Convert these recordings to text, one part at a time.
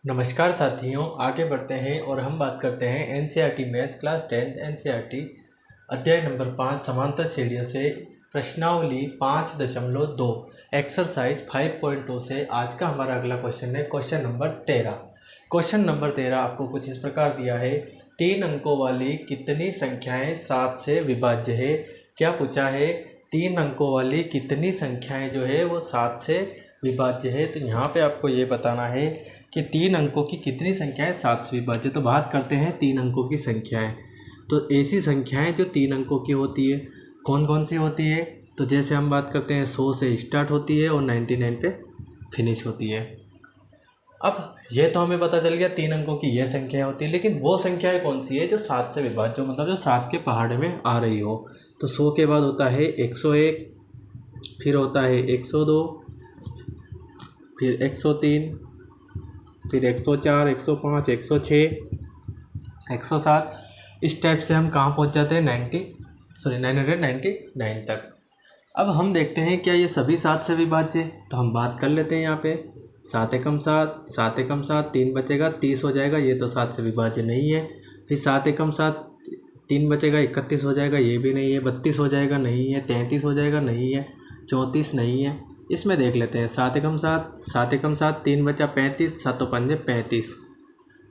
नमस्कार साथियों, आगे बढ़ते हैं और हम बात करते हैं एनसीईआरटी मैथ्स क्लास 10 एनसीईआरटी अध्याय नंबर 5 समांतर श्रेणियों से प्रश्नावली 5.2 एक्सरसाइज 5.2 से आज का हमारा अगला क्वेश्चन है क्वेश्चन नंबर 13। क्वेश्चन नंबर 13 आपको कुछ इस प्रकार दिया है, 3 अंकों वाली कितनी संख्याएं 7 से विभाज्य है। क्या पूछा है, 3 अंकों वाली कितनी संख्याएं जो है वो 7 से विभाज्य है। तो यहाँ पे आपको ये बताना है कि 3 अंकों की कितनी संख्याएं 7 से विभाज्य। तो बात करते हैं 3 अंकों की संख्याएं। तो ऐसी संख्याएं जो 3 अंकों की होती है कौन कौन सी होती है। तो जैसे हम बात करते हैं 100 से स्टार्ट होती है और 99 पे फिनिश होती है। अब ये तो हमें पता चल गया 3 अंकों की ये संख्याएं होती है, लेकिन वो संख्याएं कौन सी है जो 7 से विभाज्य हो, मतलब जो 7 के पहाड़े में आ रही हो। तो 100 के बाद होता है 101, फिर होता है 102, फिर 103, फिर 104, 105, 106, 107। इस टाइप से हम कहाँ पहुँच जाते हैं 999 तक। अब हम देखते हैं क्या ये सभी 7 से विभाज्य है। तो हम बात कर लेते हैं यहाँ पे 7 एकम 7, 7 एकम 7, 3 बचेगा 30 हो जाएगा, ये तो 7 से विभाज्य नहीं है। फिर 7 एकम 7, 3 बचेगा 31 हो जाएगा, ये भी नहीं है। 32 हो जाएगा, नहीं है। 33 हो जाएगा, नहीं है। 34 नहीं है। इसमें देख लेते हैं 7 एकम 7, 7 एकम 7, 3 बचा 35, 7 पंजे 35।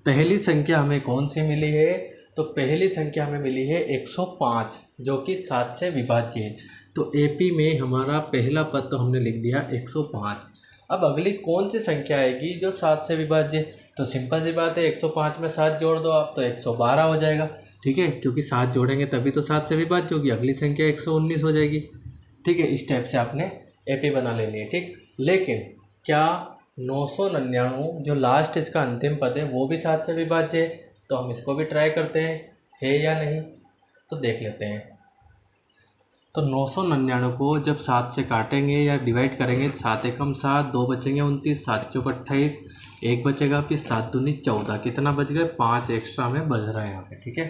पहली संख्या हमें कौन सी मिली है। तो पहली संख्या हमें मिली है 105, जो कि 7 से विभाज्य है। तो एपी में हमारा पहला पद तो हमने लिख दिया 105। अब अगली कौन सी संख्या आएगी जो 7 से विभाज्य है। तो सिंपल सी बात है, 105 में 7 जोड़ दो आप तो 112 हो जाएगा। ठीक है, क्योंकि 7 जोड़ेंगे तभी तो 7 से विभाज्य होगी। अगली संख्या 119 हो जाएगी। ठीक है, इस टाइप से आपने एपी बना लेनी है। ठीक, लेकिन क्या 999 जो लास्ट इसका अंतिम पद है वो भी 7 से विभाज्य है। तो हम इसको भी ट्राई करते हैं है या नहीं। तो देख लेते हैं। तो 999 को जब 7 से काटेंगे या डिवाइड करेंगे, 7 एकम 7, 2 बचेंगे 29, 7 चौक 28, 1 बचेगा, फिर 7 दूनी 14, कितना बच गए 5 एक्स्ट्रा में बच रहा है यहाँ पे। ठीक है,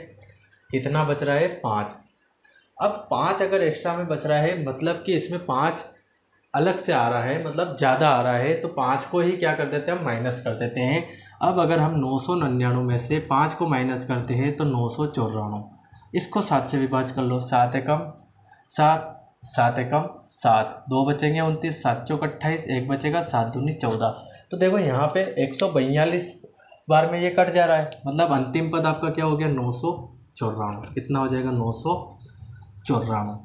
कितना बच रहा है 5। अब 5 अगर एक्स्ट्रा में बच रहा है मतलब कि इसमें 5 अलग से आ रहा है, मतलब ज़्यादा आ रहा है। तो 5 को ही क्या कर देते हैं हम माइनस कर देते हैं। अब अगर हम 999 में से 5 को माइनस करते हैं तो 994, इसको 7 से विभाज्य कर लो। 7 एकम 7, 7 एकम 7, 2 बचेंगे 29, 7 चौक 28, 1 बचेगा, 7 दूनी 14। तो देखो यहाँ पे 142 बार में ये कट जा रहा है, मतलब अंतिम पद आपका क्या हो गया 994। कितना हो जाएगा 994।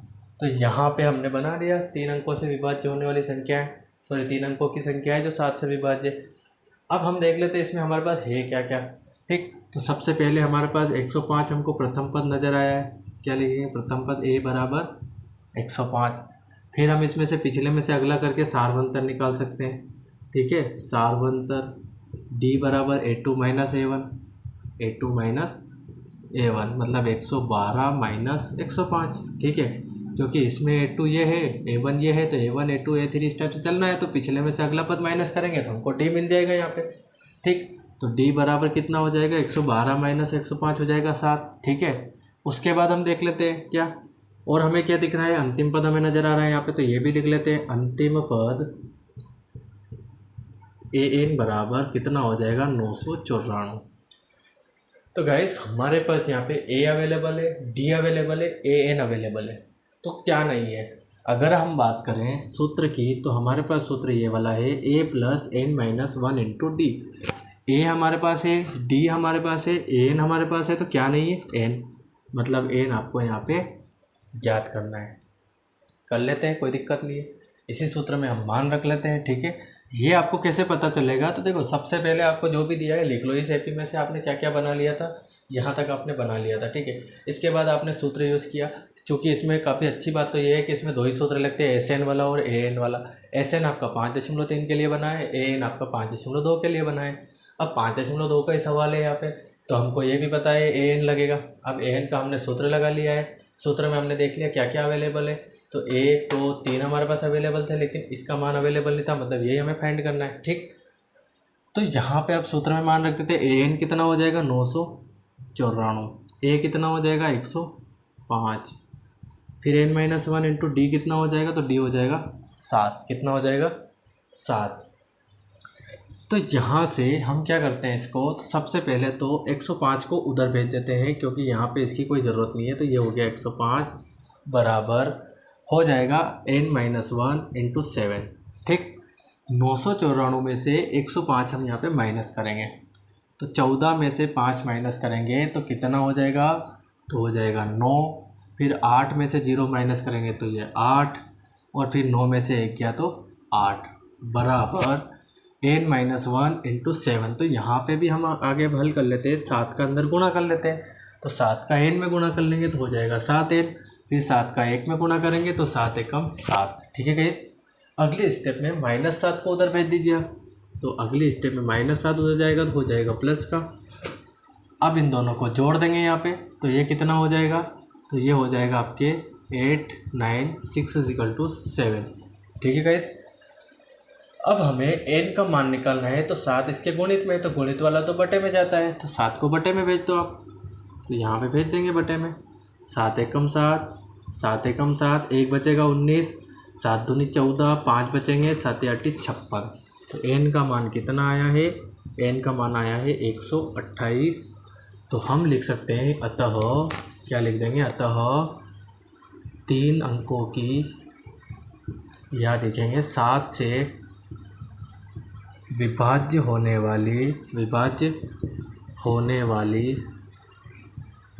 तो यहाँ पे हमने बना दिया 3 अंकों से विभाज्य होने वाली संख्या है, 3 अंकों की संख्या है जो 7 से विभाज्य। अब हम देख लेते हैं इसमें हमारे पास है क्या क्या। ठीक, तो सबसे पहले हमारे पास 105 हमको प्रथम पद नज़र आया है। क्या लिखेंगे प्रथम पद a बराबर 105। फिर हम इसमें से पिछले में से अगला करके सारवंतर निकाल सकते हैं। ठीक है, सारवंतर d बराबर a2 minus a1, a2 minus a1 मतलब 112 माइनस 105। ठीक है, क्योंकि इसमें a2 ये है, a1 ये है, तो a1 a2 a3 इस टाइप से चलना है। तो पिछले में से अगला पद माइनस करेंगे तो हमको d मिल जाएगा यहाँ पे। ठीक, तो d बराबर कितना हो जाएगा 112 माइनस 105 हो जाएगा 7। ठीक है, उसके बाद हम देख लेते हैं क्या, और हमें क्या दिख रहा है अंतिम पद हमें नज़र आ रहा है यहाँ पे। तो ये भी लिख लेते हैं, अंतिम पद an बराबर कितना हो जाएगा 994। तो गाइस हमारे पास यहाँ पे a अवेलेबल है, d अवेलेबल है, an अवेलेबल है। तो क्या नहीं है, अगर हम बात करें सूत्र की तो हमारे पास सूत्र ये वाला है a plus n minus 1 into d. a हमारे पास है, d हमारे पास है, an हमारे पास है, तो क्या नहीं है n, मतलब n आपको यहाँ पे ज्ञात करना है। कर लेते हैं, कोई दिक्कत नहीं है। इसी सूत्र में हम मान रख लेते हैं। ठीक है, ये आपको कैसे पता चलेगा। तो देखो सबसे पहले आपको जो भी दिया है लिख लो। इस एपी में से आपने क्या क्या बना लिया था, यहाँ तक आपने बना लिया था। ठीक है, इसके बाद आपने सूत्र यूज़ किया। चूँकि इसमें काफ़ी अच्छी बात तो ये है कि इसमें 2 ही सूत्र लगते हैं, एस एन वाला और ए एन वाला। एस एन आपका 5.3 के लिए बना है, ए एन आपका 5.2 के लिए बना है। अब 5.2 का ही सवाल है यहाँ पे, तो हमको ये भी पता है ए एन लगेगा। अब ए एन का हमने सूत्र लगा लिया है। सूत्र में हमने देख लिया क्या क्या अवेलेबल है। तो 1 2 3 हमारे पास अवेलेबल थे, लेकिन इसका मान अवेलेबल नहीं था, मतलब यही हमें फाइंड करना है। ठीक, तो यहाँ पे आप सूत्र में मान रखते थे ए एन कितना हो जाएगा 994, ए कितना हो जाएगा 105, फिर n माइनस 1 इंटू डी कितना हो जाएगा, तो डी हो जाएगा 7। कितना हो जाएगा 7। तो यहाँ से हम क्या करते हैं इसको, तो सबसे पहले तो 105 को उधर भेज देते हैं क्योंकि यहाँ पे इसकी कोई ज़रूरत नहीं है। तो ये हो गया 105 बराबर हो जाएगा n-1 इंटू 7। ठीक, 994 में से 105 हम यहाँ पे माइनस करेंगे, तो 14 में से 5 माइनस करेंगे तो कितना हो जाएगा, तो हो जाएगा 9। फिर 8 में से 0 माइनस करेंगे तो ये 8, और फिर 9 में से 1 गया तो 8 बराबर n-1 इंटू 7। तो यहाँ पे भी हम आगे हल कर लेते हैं, 7 का अंदर गुणा कर लेते हैं, तो 7 का n में गुणा कर लेंगे तो हो जाएगा 7n। फिर 7 का 1 में गुणा करेंगे तो 7 एकम 7। ठीक है गाइस, अगले स्टेप में -7 को उधर भेज दीजिए आप, तो अगले स्टेप में -7 उधर जाएगा तो हो जाएगा प्लस का। अब इन दोनों को जोड़ देंगे यहाँ पे, तो ये कितना हो जाएगा, तो ये हो जाएगा आपके 8 9 6 = 7। ठीक है गाइस, अब हमें n का मान निकालना है, तो 7 इसके गुणित में, तो गुणित वाला तो बटे में जाता है, तो 7 को बटे में भेज दो आप, तो यहाँ पे भेज देंगे बटे में। 7 एकम 7, 7 एकम 7, 1 बचेगा 19, 7 दूनी 14, 5 बचेंगे, 7 8 56। तो n का मान कितना आया है, n का मान आया है 128। तो हम लिख सकते हैं अतः, क्या लिख देंगे, अतः 3 अंकों की, या लिखेंगे 7 से विभाज्य होने वाली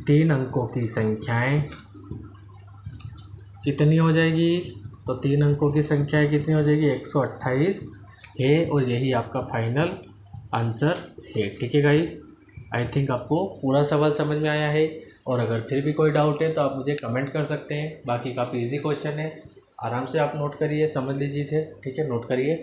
3 अंकों की संख्याएं कितनी हो जाएगी, तो 3 अंकों की संख्याएं कितनी हो जाएगी, 128 है, और यही आपका फाइनल आंसर है। ठीक है गाइस, आई थिंक आपको पूरा सवाल समझ में आया है, और अगर फिर भी कोई डाउट है तो आप मुझे कमेंट कर सकते हैं। बाकी काफ़ी इजी क्वेश्चन है, आराम से आप नोट करिए, समझ लीजिए। ठीक है, नोट करिए।